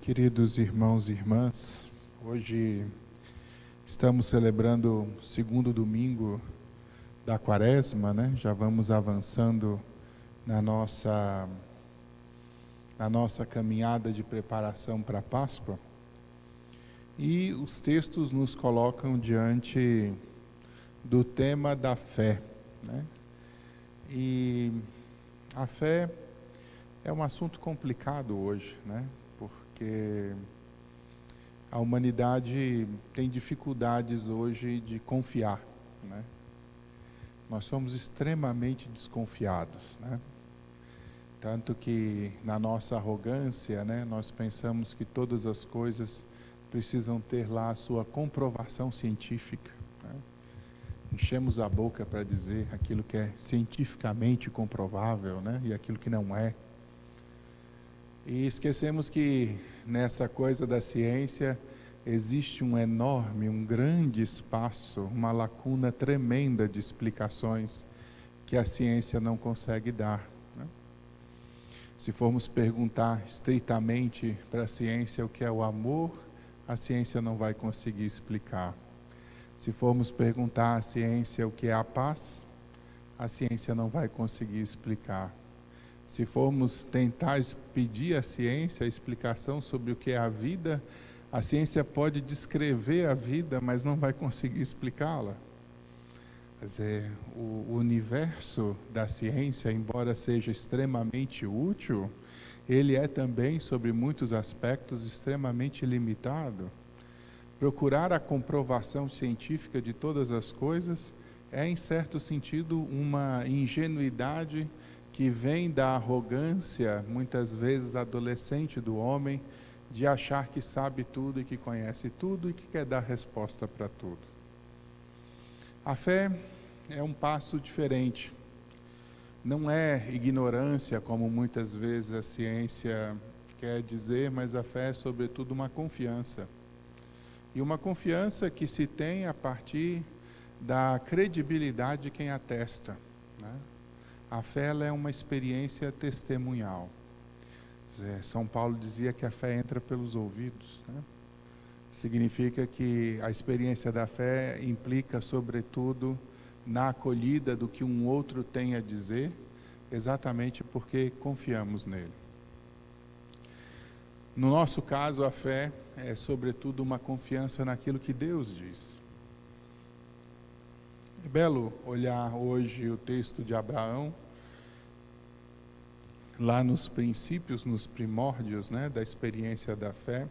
Queridos irmãos e irmãs, hoje estamos celebrando o segundo domingo da Quaresma, né? Já vamos avançando na nossa caminhada de preparação para a Páscoa. E os textos nos colocam diante do tema da fé, né? E a fé é um assunto complicado hoje, né? Porque a humanidade tem dificuldades hoje de confiar, né? Nós somos extremamente desconfiados, né? Tanto que na nossa arrogância, né, nós pensamos que todas as coisas precisam ter lá a sua comprovação científica, né? Enchemos a boca para dizer aquilo que é cientificamente comprovável, né, e aquilo que não é. E esquecemos que nessa coisa da ciência existe um grande espaço, uma lacuna tremenda de explicações que a ciência não consegue dar, né? Se formos perguntar estritamente para a ciência o que é o amor, a ciência não vai conseguir explicar. Se formos perguntar à ciência o que é a paz, a ciência não vai conseguir explicar. Se formos tentar pedir à ciência a explicação sobre o que é a vida, a ciência pode descrever a vida, mas não vai conseguir explicá-la. Quer dizer, o universo da ciência, embora seja extremamente útil, ele é também, sobre muitos aspectos, extremamente limitado. Procurar a comprovação científica de todas as coisas é, em certo sentido, uma ingenuidade que vem da arrogância, muitas vezes adolescente do homem, de achar que sabe tudo e que conhece tudo e que quer dar resposta para tudo. A fé é um passo diferente. Não é ignorância, como muitas vezes a ciência quer dizer, mas a fé é, sobretudo, uma confiança. E uma confiança que se tem a partir da credibilidade de quem atesta, né? A fé ela é uma experiência testemunhal. São Paulo dizia que a fé entra pelos ouvidos, né? Significa que a experiência da fé implica, sobretudo, na acolhida do que um outro tem a dizer, exatamente porque confiamos nele. No nosso caso, a fé é, sobretudo, uma confiança naquilo que Deus diz. É belo olhar hoje o texto de Abraão, lá nos princípios, nos primórdios, né, da experiência da fé.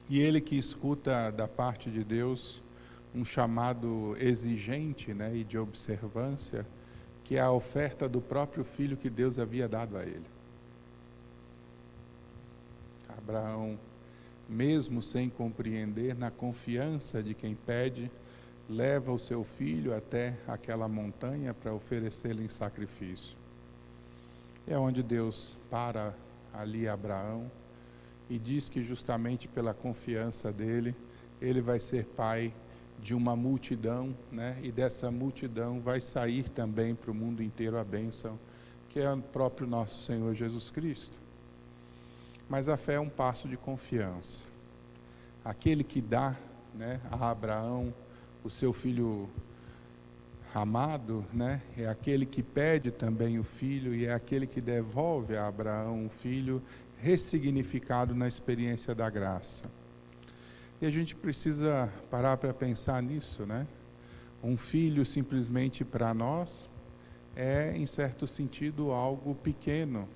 E ele que escuta da parte de Deus um chamado exigente, né, e de observância, que é a oferta do próprio filho que Deus havia dado a ele. Abraão, mesmo sem compreender, na confiança de quem pede, leva o seu filho até aquela montanha para oferecê-lo em sacrifício. É onde Deus para ali Abraão e diz que justamente pela confiança dele, ele vai ser pai de uma multidão, né? E dessa multidão vai sair também para o mundo inteiro a bênção, que é o próprio nosso Senhor Jesus Cristo. Mas a fé é um passo de confiança. Aquele que dá, né, a Abraão o seu filho amado, né, é aquele que pede também o filho e é aquele que devolve a Abraão o filho ressignificado na experiência da graça. E a gente precisa parar para pensar nisso, né? Um filho simplesmente para nós é, em certo sentido, algo pequeno.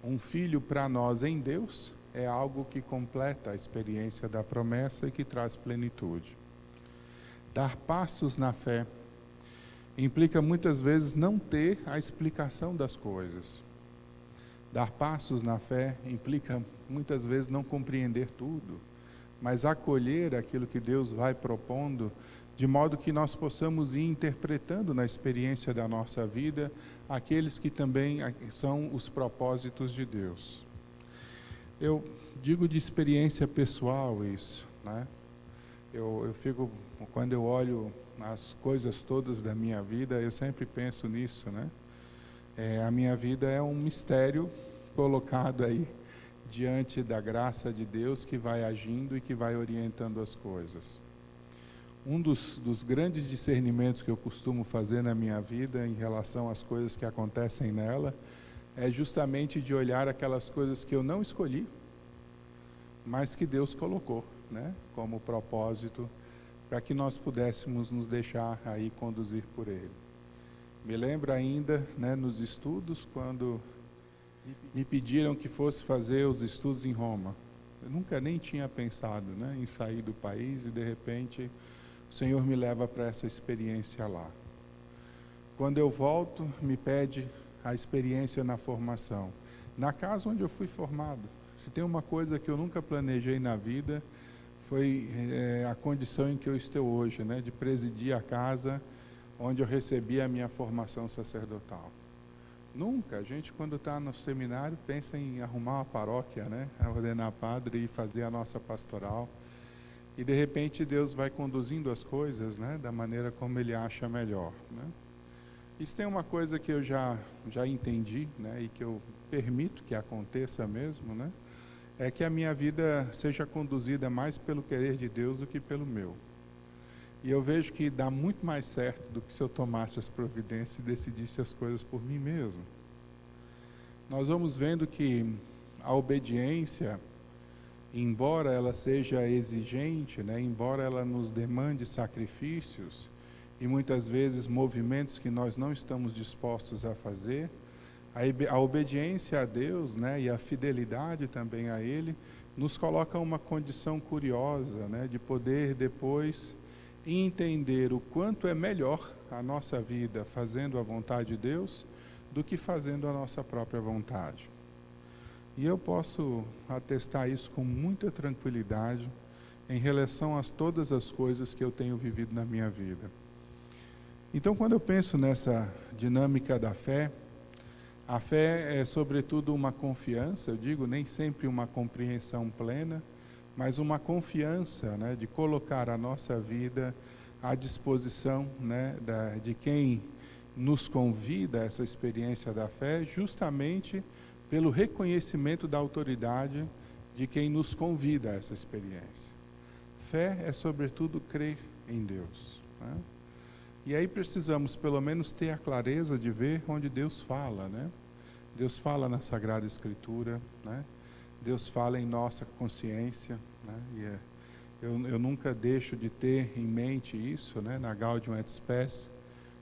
Um filho para nós em Deus é algo que completa a experiência da promessa e que traz plenitude. Dar passos na fé implica muitas vezes não ter a explicação das coisas. Dar passos na fé implica muitas vezes não compreender tudo, mas acolher aquilo que Deus vai propondo, de modo que nós possamos ir interpretando na experiência da nossa vida aqueles que também são os propósitos de Deus. Eu digo de experiência pessoal isso, né? Eu fico, quando eu olho as coisas todas da minha vida, eu sempre penso nisso, né? A minha vida é um mistério colocado aí diante da graça de Deus que vai agindo e que vai orientando as coisas. Um dos grandes discernimentos que eu costumo fazer na minha vida em relação às coisas que acontecem nela é justamente de olhar aquelas coisas que eu não escolhi, mas que Deus colocou, né, como propósito para que nós pudéssemos nos deixar aí conduzir por Ele. Me lembro ainda, né, nos estudos, quando me pediram que fosse fazer os estudos em Roma. Eu nunca nem tinha pensado, né, em sair do país e de repente o Senhor me leva para essa experiência lá. Quando eu volto, me pede a experiência na formação. Na casa onde eu fui formado. Se tem uma coisa que eu nunca planejei na vida, foi a condição em que eu estou hoje, né, de presidir a casa onde eu recebi a minha formação sacerdotal. Nunca, a gente quando está no seminário pensa em arrumar uma paróquia, né, ordenar padre e fazer a nossa pastoral. E de repente Deus vai conduzindo as coisas, né, da maneira como Ele acha melhor, né. Isso tem uma coisa que eu já entendi, né, e que eu permito que aconteça mesmo, né, é que a minha vida seja conduzida mais pelo querer de Deus do que pelo meu. E eu vejo que dá muito mais certo do que se eu tomasse as providências e decidisse as coisas por mim mesmo. Nós vamos vendo que a obediência, embora ela seja exigente, né, embora ela nos demande sacrifícios e muitas vezes movimentos que nós não estamos dispostos a fazer, a obediência a Deus, né, e a fidelidade também a Ele nos coloca uma condição curiosa, né, de poder depois entender o quanto é melhor a nossa vida fazendo a vontade de Deus do que fazendo a nossa própria vontade. E eu posso atestar isso com muita tranquilidade em relação a todas as coisas que eu tenho vivido na minha vida. Então, quando eu penso nessa dinâmica da fé, a fé é sobretudo uma confiança, eu digo, nem sempre uma compreensão plena, mas uma confiança, né, de colocar a nossa vida à disposição, né, de quem nos convida a essa experiência da fé, justamente pelo reconhecimento da autoridade de quem nos convida a essa experiência. Fé é, sobretudo, crer em Deus, né? E aí precisamos, pelo menos, ter a clareza de ver onde Deus fala, né? Deus fala na Sagrada Escritura, né? Deus fala em nossa consciência, né? E eu nunca deixo de ter em mente isso, né? Na Gaudium et Spes,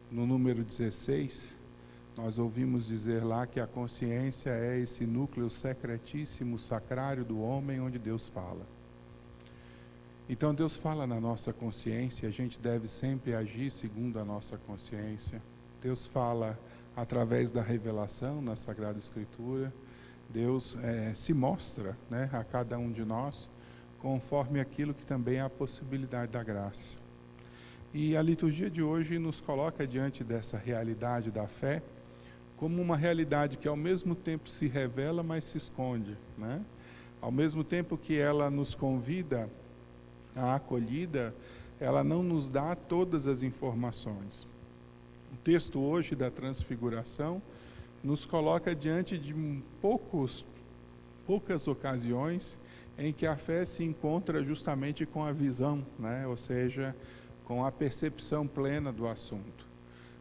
no número 16, nós ouvimos dizer lá que a consciência é esse núcleo secretíssimo, sacrário do homem, onde Deus fala. Então Deus fala na nossa consciência, a gente deve sempre agir segundo a nossa consciência. Deus fala através da revelação na Sagrada Escritura. Deus se mostra, né, a cada um de nós conforme aquilo que também é a possibilidade da graça. E a liturgia de hoje nos coloca diante dessa realidade da fé como uma realidade que ao mesmo tempo se revela, mas se esconde, né? Ao mesmo tempo que ela nos convida à acolhida, ela não nos dá todas as informações. O texto hoje da Transfiguração nos coloca diante de poucas ocasiões em que a fé se encontra justamente com a visão, né? Ou seja, com a percepção plena do assunto.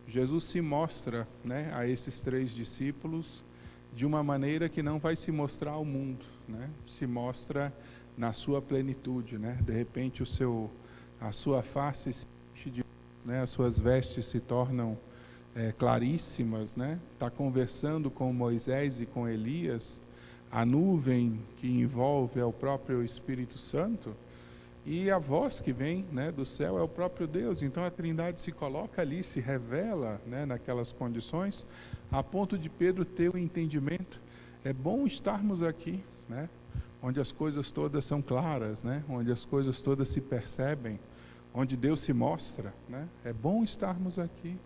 Jesus se mostra, né, a esses 3 discípulos de uma maneira que não vai se mostrar ao mundo, né? Se mostra na sua plenitude, né? De repente a sua face se enche de luz, né? As suas vestes se tornam claríssimas, né? Está conversando com Moisés e com Elias, a nuvem que envolve é o próprio Espírito Santo, e a voz que vem, né, do céu é o próprio Deus. Então a Trindade se coloca ali, se revela, né, naquelas condições, a ponto de Pedro ter o entendimento. É bom estarmos aqui, né, onde as coisas todas são claras, né, onde as coisas todas se percebem, onde Deus se mostra, né. É bom estarmos aqui.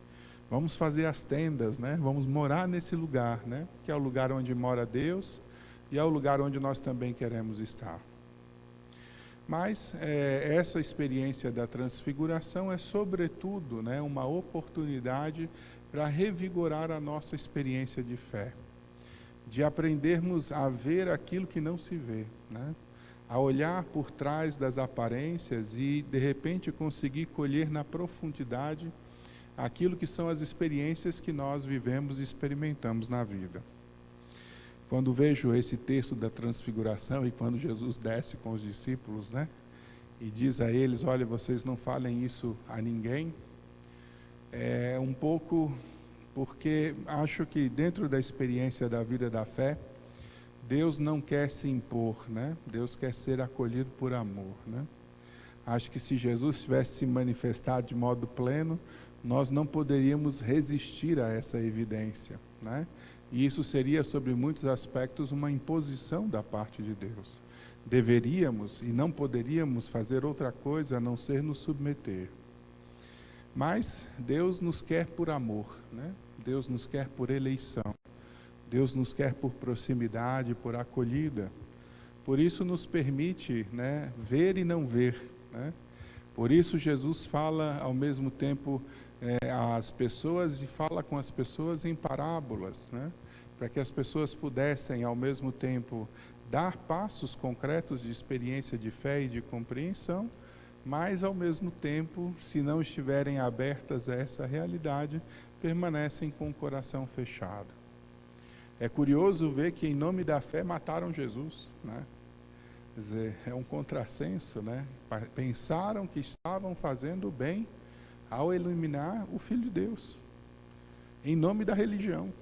Vamos fazer as tendas, né, vamos morar nesse lugar, né, que é o lugar onde mora Deus e é o lugar onde nós também queremos estar. Mas essa experiência da transfiguração é, sobretudo, né, uma oportunidade para revigorar a nossa experiência de fé. de aprendermos a ver aquilo que não se vê, né? A olhar por trás das aparências e, de repente, conseguir colher na profundidade aquilo que são as experiências que nós vivemos e experimentamos na vida. Quando vejo esse texto da transfiguração e quando Jesus desce com os discípulos, né, e diz a eles, olha, vocês não falem isso a ninguém, é um pouco porque acho que dentro da experiência da vida da fé, Deus não quer se impor, né? Deus quer ser acolhido por amor, né? Acho que se Jesus tivesse se manifestado de modo pleno, nós não poderíamos resistir a essa evidência, né? E isso seria, sobre muitos aspectos, uma imposição da parte de Deus. Deveríamos e não poderíamos fazer outra coisa a não ser nos submeter. Mas Deus nos quer por amor, né? Deus nos quer por eleição. Deus nos quer por proximidade, por acolhida. Por isso nos permite, né, ver e não ver, né? Por isso Jesus fala ao mesmo tempo às pessoas e fala com as pessoas em parábolas, né? Para que as pessoas pudessem ao mesmo tempo dar passos concretos de experiência de fé e de compreensão, mas ao mesmo tempo, se não estiverem abertas a essa realidade, permanecem com o coração fechado. É curioso ver que em nome da fé mataram Jesus, né? Quer dizer, é um contrassenso, né? Pensaram que estavam fazendo bem ao eliminar o Filho de Deus, em nome da religião.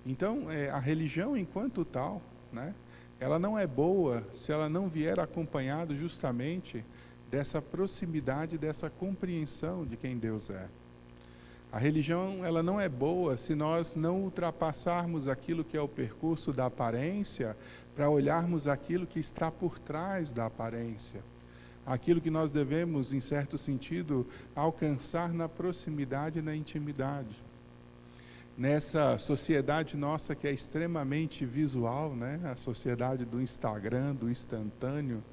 Então, a religião enquanto tal, né, ela não é boa se ela não vier acompanhada justamente dessa proximidade, dessa compreensão de quem Deus é. A religião, ela não é boa se nós não ultrapassarmos aquilo que é o percurso da aparência para olharmos aquilo que está por trás da aparência. Aquilo que nós devemos, em certo sentido, alcançar na proximidade e na intimidade. Nessa sociedade nossa que é extremamente visual, né? A sociedade do Instagram, do instantâneo,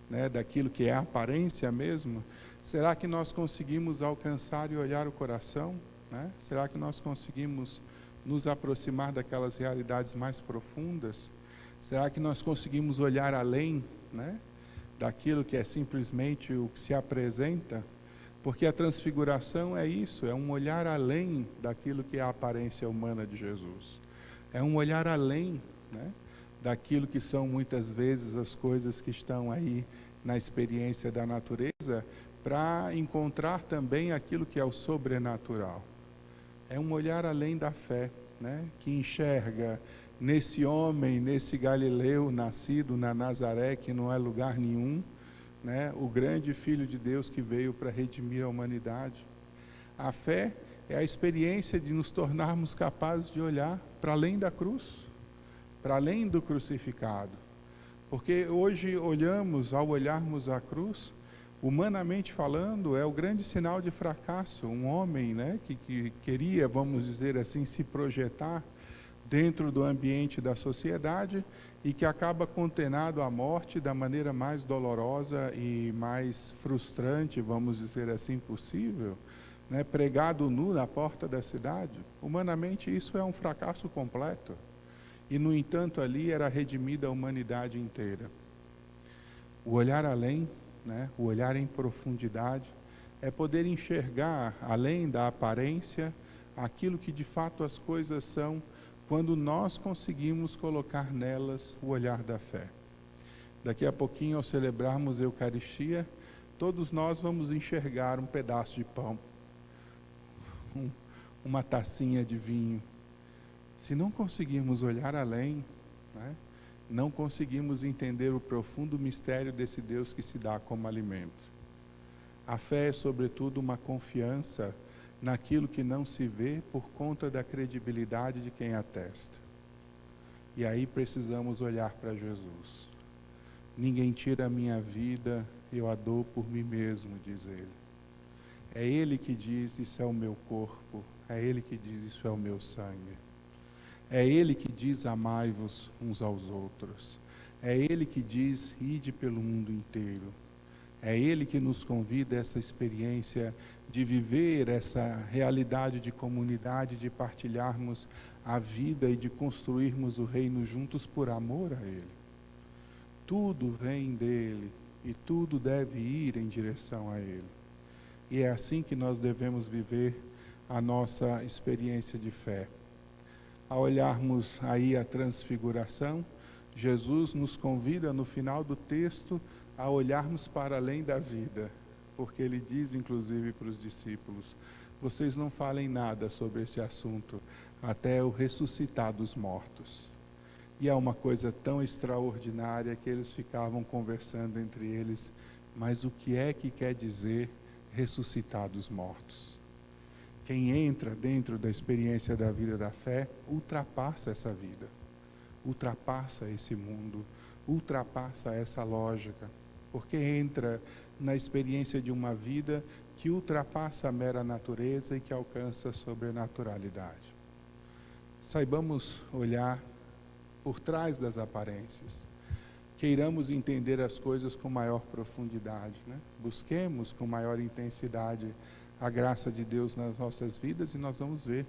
né? Daquilo que é a aparência mesmo, será que nós conseguimos alcançar e olhar o coração? Né? Será que nós conseguimos nos aproximar daquelas realidades mais profundas? Será que nós conseguimos olhar além, né, daquilo que é simplesmente o que se apresenta? Porque a transfiguração é isso, é um olhar além daquilo que é a aparência humana de Jesus. É um olhar além, né, daquilo que são muitas vezes as coisas que estão aí na experiência da natureza, para encontrar também aquilo que é o sobrenatural. É um olhar além da fé, né, que enxerga nesse homem, nesse Galileu nascido na Nazaré, que não é lugar nenhum, né, o grande Filho de Deus que veio para redimir a humanidade. A fé é a experiência de nos tornarmos capazes de olhar para além da cruz, para além do crucificado. Porque hoje olhamos, ao olharmos a cruz, humanamente falando, é o grande sinal de fracasso. Um homem, né, que queria, vamos dizer assim, se projetar dentro do ambiente da sociedade e que acaba condenado à morte da maneira mais dolorosa e mais frustrante, vamos dizer assim, possível, né, pregado nu na porta da cidade. Humanamente, isso é um fracasso completo. E, no entanto, ali era redimida a humanidade inteira. O olhar além, né, o olhar em profundidade, é poder enxergar, além da aparência, aquilo que de fato as coisas são, quando nós conseguimos colocar nelas o olhar da fé. Daqui a pouquinho, ao celebrarmos a Eucaristia, todos nós vamos enxergar um pedaço de pão, uma tacinha de vinho. Se não conseguirmos olhar além, né, não conseguimos entender o profundo mistério desse Deus que se dá como alimento. A fé é, sobretudo, uma confiança naquilo que não se vê por conta da credibilidade de quem atesta. E aí precisamos olhar para Jesus. Ninguém tira a minha vida, eu a dou por mim mesmo, diz ele. É ele que diz, isso é o meu corpo. É ele que diz, isso é o meu sangue. É ele que diz, amai-vos uns aos outros. É ele que diz, ide pelo mundo inteiro. É Ele que nos convida a essa experiência de viver essa realidade de comunidade, de partilharmos a vida e de construirmos o reino juntos por amor a Ele. Tudo vem dEle e tudo deve ir em direção a Ele. E é assim que nós devemos viver a nossa experiência de fé. Ao olharmos aí a transfiguração, Jesus nos convida no final do texto a olharmos para além da vida, porque Ele diz inclusive para os discípulos: vocês não falem nada sobre esse assunto até eu ressuscitar dos mortos. E é uma coisa tão extraordinária que eles ficavam conversando entre eles: mas o que é que quer dizer ressuscitar dos mortos? Quem entra dentro da experiência da vida da fé, ultrapassa essa vida, ultrapassa esse mundo, ultrapassa essa lógica, porque entra na experiência de uma vida que ultrapassa a mera natureza e que alcança a sobrenaturalidade. Saibamos olhar por trás das aparências, queiramos entender as coisas com maior profundidade, né? Busquemos com maior intensidade a graça de Deus nas nossas vidas e nós vamos ver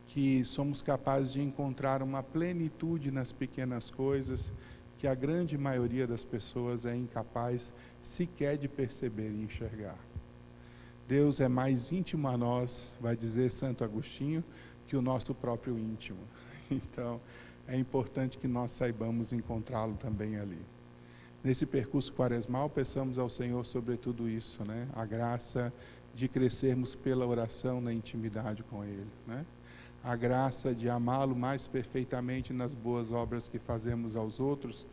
que somos capazes de encontrar uma plenitude nas pequenas coisas que a grande maioria das pessoas é incapaz sequer de perceber e enxergar. Deus é mais íntimo a nós, vai dizer Santo Agostinho, que o nosso próprio íntimo. Então, é importante que nós saibamos encontrá-lo também ali. Nesse percurso quaresmal, peçamos ao Senhor sobre tudo isso, né? A graça de crescermos pela oração na intimidade com Ele, né? A graça de amá-lo mais perfeitamente nas boas obras que fazemos aos outros,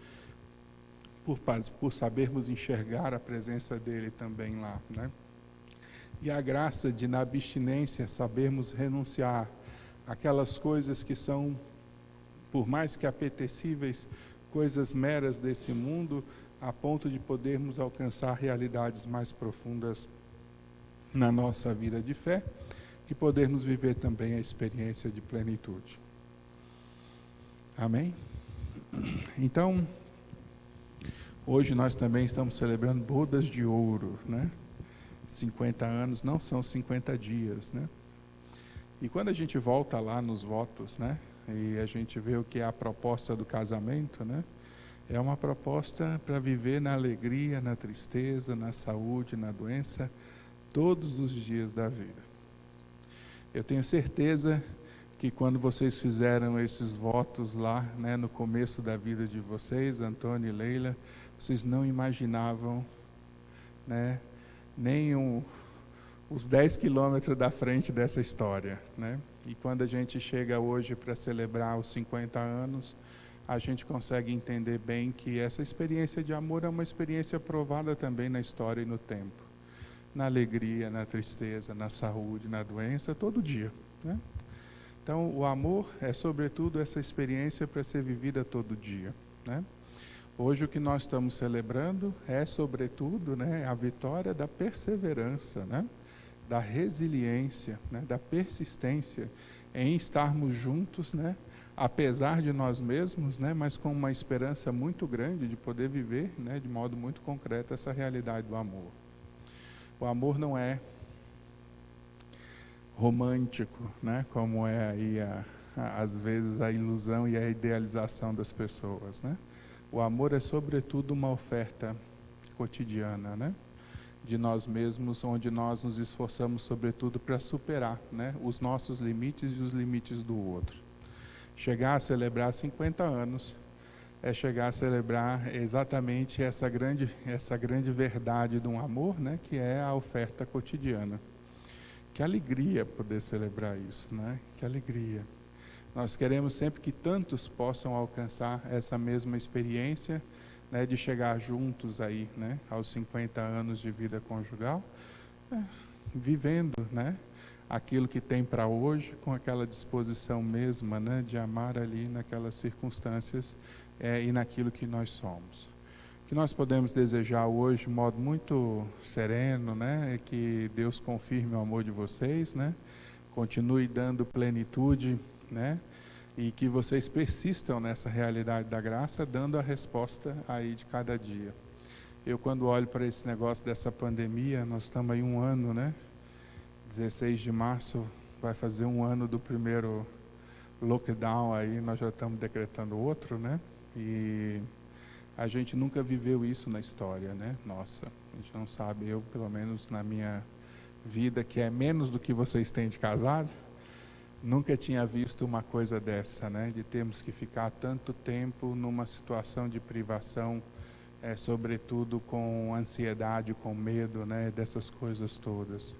por sabermos enxergar a presença dEle também lá, né? E a graça de, na abstinência, sabermos renunciar àquelas coisas que são, por mais que apetecíveis, coisas meras desse mundo, a ponto de podermos alcançar realidades mais profundas na nossa vida de fé e podermos viver também a experiência de plenitude. Amém? Então, hoje nós também estamos celebrando bodas de ouro, né? 50 anos não são 50 dias, né? E quando a gente volta lá nos votos, né? E a gente vê o que é a proposta do casamento, né? É uma proposta para viver na alegria, na tristeza, na saúde, na doença, todos os dias da vida. Eu tenho certeza que quando vocês fizeram esses votos lá, né, no começo da vida de vocês, Antônio e Leila, vocês não imaginavam, né, nem os 10 quilômetros da frente dessa história, né? E quando a gente chega hoje para celebrar os 50 anos, a gente consegue entender bem que essa experiência de amor é uma experiência provada também na história e no tempo. Na alegria, na tristeza, na saúde, na doença, todo dia, né? Então, o amor é, sobretudo, essa experiência para ser vivida todo dia, né? Hoje o que nós estamos celebrando é, sobretudo, né, a vitória da perseverança, né? Da resiliência, né, da persistência em estarmos juntos, né, apesar de nós mesmos, né, mas com uma esperança muito grande de poder viver, né, de modo muito concreto essa realidade do amor. O amor não é romântico, né, como é aí às vezes a ilusão e a idealização das pessoas, né? O amor é sobretudo uma oferta cotidiana, né, de nós mesmos, onde nós nos esforçamos sobretudo para superar, né, os nossos limites e os limites do outro. Chegar a celebrar 50 anos é chegar a celebrar exatamente essa grande verdade de um amor, né, que é a oferta cotidiana. Que alegria poder celebrar isso, né? Que alegria. Nós queremos sempre que tantos possam alcançar essa mesma experiência, né, de chegar juntos aí, né, aos 50 anos de vida conjugal, vivendo, né, aquilo que tem para hoje, com aquela disposição mesma, né, de amar ali naquelas circunstâncias e naquilo que nós somos. O que nós podemos desejar hoje, de modo muito sereno, né, é que Deus confirme o amor de vocês, né, continue dando plenitude, né, e que vocês persistam nessa realidade da graça, dando a resposta aí de cada dia. Eu, quando olho para esse negócio dessa pandemia, nós estamos aí 1 ano, né? 16 de março vai fazer 1 ano do primeiro lockdown, aí nós já estamos decretando outro, né? E a gente nunca viveu isso na história, né? Nossa, a gente não sabe, eu, pelo menos na minha vida, que é menos do que vocês têm de casado, nunca tinha visto uma coisa dessa, né? De termos que ficar tanto tempo numa situação de privação, sobretudo com ansiedade, com medo, né? Dessas coisas todas.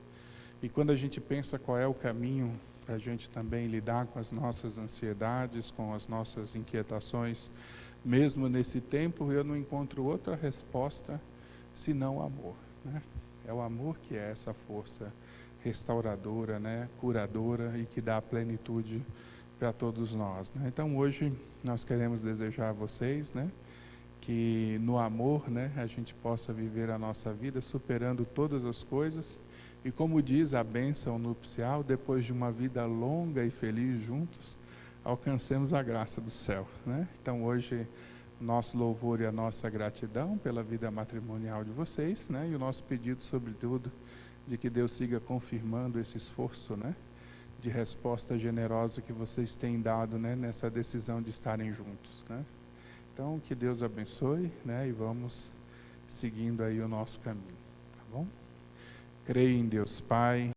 E quando a gente pensa qual é o caminho para a gente também lidar com as nossas ansiedades, com as nossas inquietações, mesmo nesse tempo, eu não encontro outra resposta senão o amor, né? É o amor que é essa força restauradora, né? Curadora e que dá plenitude para todos nós, né? Então hoje nós queremos desejar a vocês, né, que no amor, né, a gente possa viver a nossa vida superando todas as coisas e, como diz a bênção nupcial, depois de uma vida longa e feliz juntos, alcancemos a graça do céu, né? Então hoje nosso louvor e a nossa gratidão pela vida matrimonial de vocês, né? E o nosso pedido, sobretudo, de que Deus siga confirmando esse esforço, né, de resposta generosa que vocês têm dado, né, nessa decisão de estarem juntos, né? Então, que Deus abençoe, né, e vamos seguindo aí o nosso caminho, tá bom? Creio em Deus Pai,